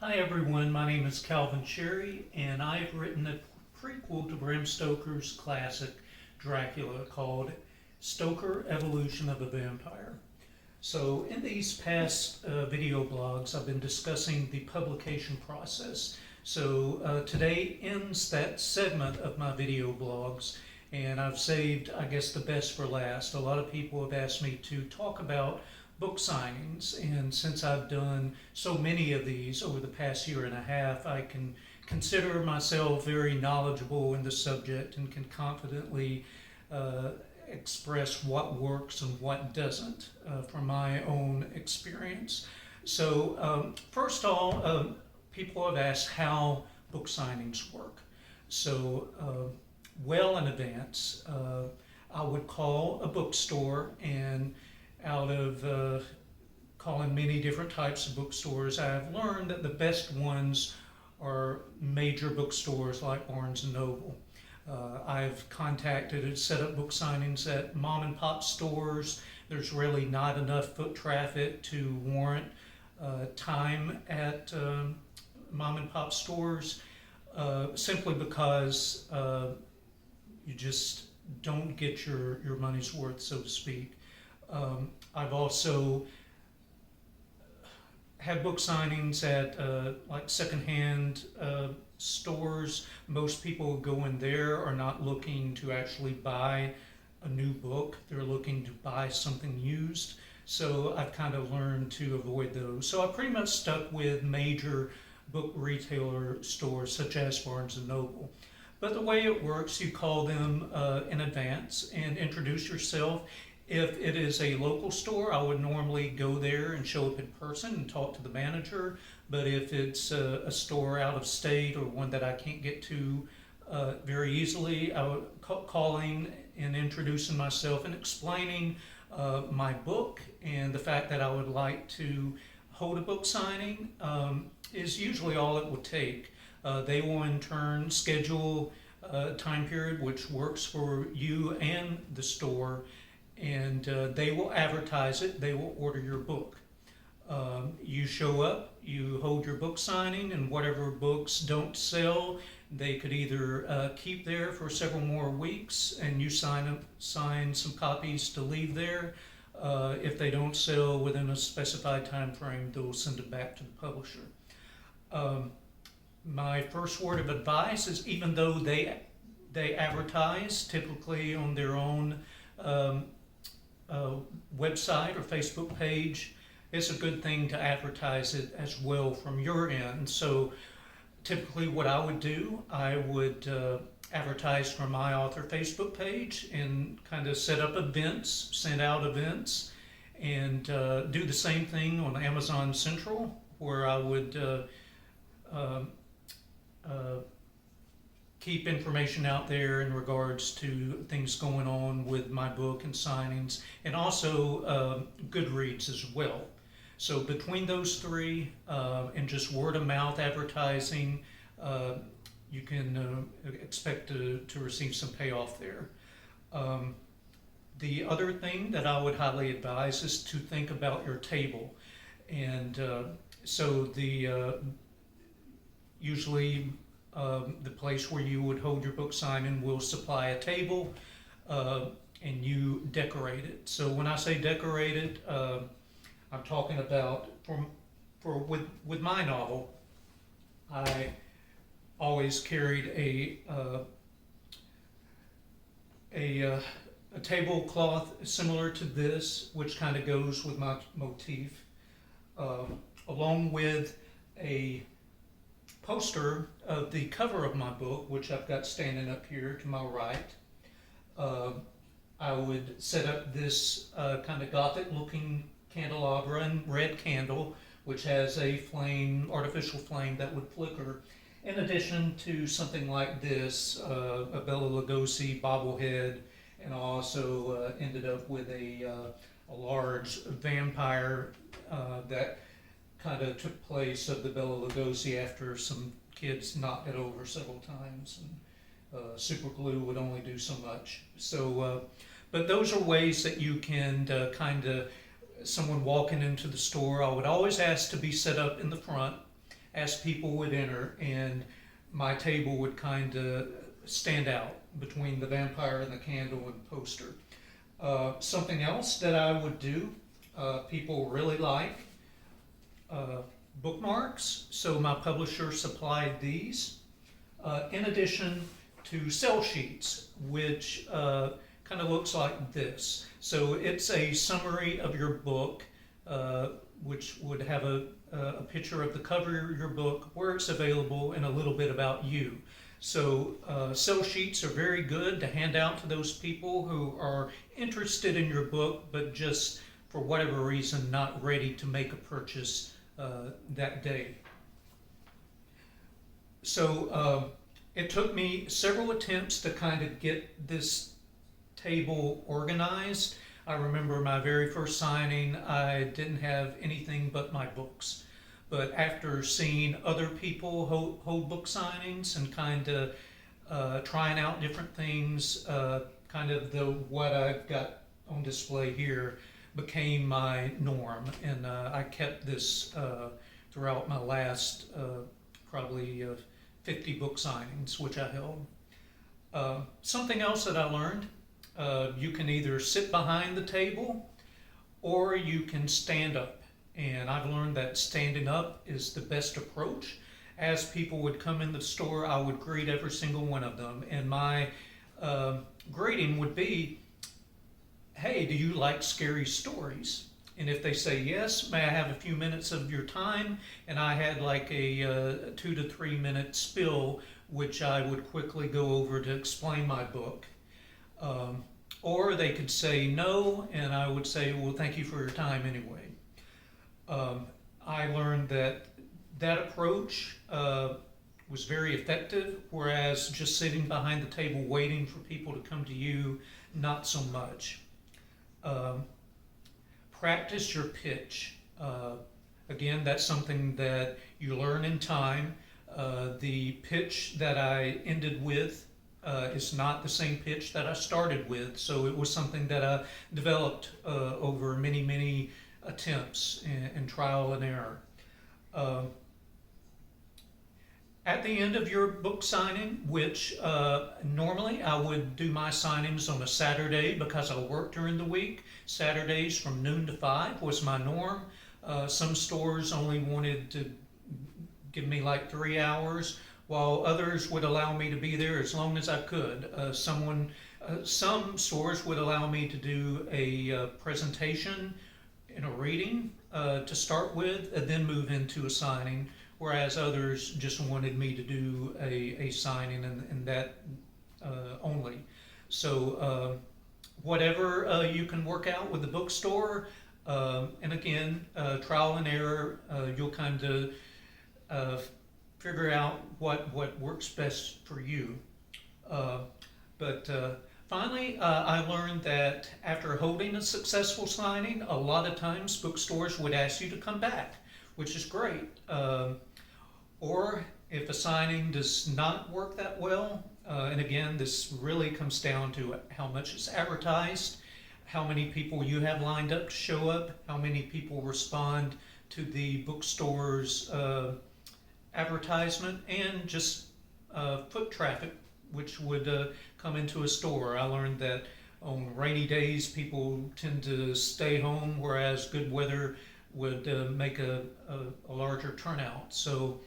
Hi everyone, my name is Calvin Sherry, and I've written a prequel to Bram Stoker's classic Dracula called Stoker: Evolution of the Vampire. So in these past video blogs, I've been discussing the publication process. So today ends that segment of my video blogs, and I've saved, I guess, the best for last. A lot of people have asked me to talk about book signings, and since I've done so many of these over the past year and a half, I can consider myself very knowledgeable in the subject and can confidently express what works and what doesn't from my own experience. So first of all, people have asked how book signings work. So well in advance, I would call a bookstore, and out of calling many different types of bookstores, I've learned that the best ones are major bookstores like Barnes and Noble. I've contacted and set up book signings at mom and pop stores. There's really not enough foot traffic to warrant time at mom and pop stores, simply because you just don't get your money's worth, so to speak. I've also had book signings at like secondhand stores. Most people who go in there are not looking to actually buy a new book. They're looking to buy something used. So I've kind of learned to avoid those. So I pretty much stuck with major book retailer stores such as Barnes and Noble. But the way it works, you call them in advance and introduce yourself. If it is a local store, I would normally go there and show up in person and talk to the manager. But if it's a store out of state or one that I can't get to very easily, I would calling and introducing myself and explaining my book and the fact that I would like to hold a book signing is usually all it would take. They will in turn schedule a time period which works for you and the store, and they will advertise it. They will order your book. You show up, you hold your book signing, and whatever books don't sell, they could either keep there for several more weeks and you sign some copies to leave there. If they don't sell within a specified time frame, they'll send it back to the publisher. My first word of advice is, even though they advertise typically on their own website or Facebook page, it's a good thing to advertise it as well from your end. So typically what I would do, I would advertise from my author Facebook page and kind of set up events, send out events, and do the same thing on Amazon Central, where I would keep information out there in regards to things going on with my book and signings, and also Goodreads as well. So between those three and just word of mouth advertising, you can expect to receive some payoff there. The other thing that I would highly advise is to think about your table. And so usually the place where you would hold your book signing will supply a table, and you decorate it. So when I say decorate it, I'm talking about with my novel, I always carried a tablecloth similar to this, which kind of goes with my motif, along with a poster of the cover of my book, which I've got standing up here to my right. I would set up this kind of gothic looking candelabra and red candle, which has a flame, artificial flame that would flicker, in addition to something like this, a Bela Lugosi bobblehead, and I also ended up with a large vampire that kind of took place of the Bela Lugosi after some kids knocked it over several times, and super glue would only do so much. So, but those are ways that you can kind of, someone walking into the store, I would always ask to be set up in the front, as people would enter, and my table would kind of stand out between the vampire and the candle and poster. Something else that I would do, people really like bookmarks, so my publisher supplied these. In addition to sell sheets, which kind of looks like this. So it's a summary of your book, which would have a picture of the cover of your book, where it's available, and a little bit about you. So sell sheets are very good to hand out to those people who are interested in your book, but just for whatever reason not ready to make a purchase that day. So it took me several attempts to kind of get this table organized. I remember my very first signing, I didn't have anything but my books. But after seeing other people hold book signings and kind of trying out different things, kind of what I've got on display here became my norm. And I kept this throughout my last probably 50 book signings, which I held. Something else that I learned, you can either sit behind the table or you can stand up. And I've learned that standing up is the best approach. As people would come in the store, I would greet every single one of them. And my greeting would be, hey, do you like scary stories? And if they say yes, may I have a few minutes of your time? And I had like a 2 to 3 minute spill, which I would quickly go over to explain my book. Or they could say no, and I would say, well, thank you for your time anyway. I learned that approach was very effective, whereas just sitting behind the table waiting for people to come to you, not so much. Practice your pitch. Again, that's something that you learn in time. The pitch that I ended with is not the same pitch that I started with, so it was something that I developed over many attempts and trial and error. At the end of your book signing, which normally I would do my signings on a Saturday because I work during the week. Saturdays from noon to 5 was my norm. Some stores only wanted to give me like 3 hours, while others would allow me to be there as long as I could. Some stores would allow me to do a presentation and a reading to start with, and then move into a signing, whereas others just wanted me to do a signing and that only. So whatever you can work out with the bookstore, and again, trial and error, you'll kind of figure out what works best for you. Finally, I learned that after holding a successful signing, a lot of times bookstores would ask you to come back, which is great. Or if a signing does not work that well, and again, this really comes down to how much it's advertised, how many people you have lined up to show up, how many people respond to the bookstore's advertisement, and just foot traffic, which would come into a store. I learned that on rainy days, people tend to stay home, whereas good weather would make a larger turnout. So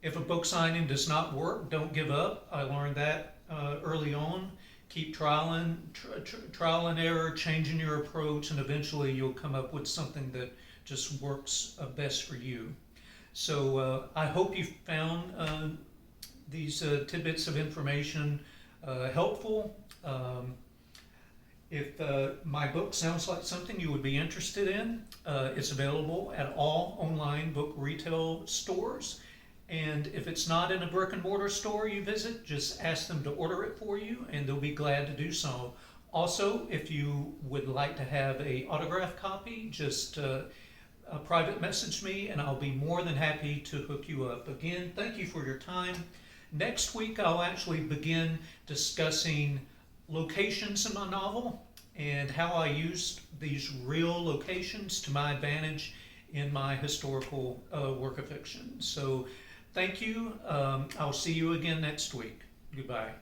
if a book signing does not work, don't give up. I learned that early on. Keep trial and error, changing your approach, and eventually you'll come up with something that just works best for you. So I hope you found these tidbits of information helpful. If my book sounds like something you would be interested in, it's available at all online book retail stores. And if it's not in a brick and mortar store you visit, just ask them to order it for you and they'll be glad to do so. Also, if you would like to have an autographed copy, just private message me and I'll be more than happy to hook you up. Again, thank you for your time. Next week, I'll actually begin discussing locations in my novel and how I used these real locations to my advantage in my historical work of fiction. So thank you. I'll see you again next week. Goodbye.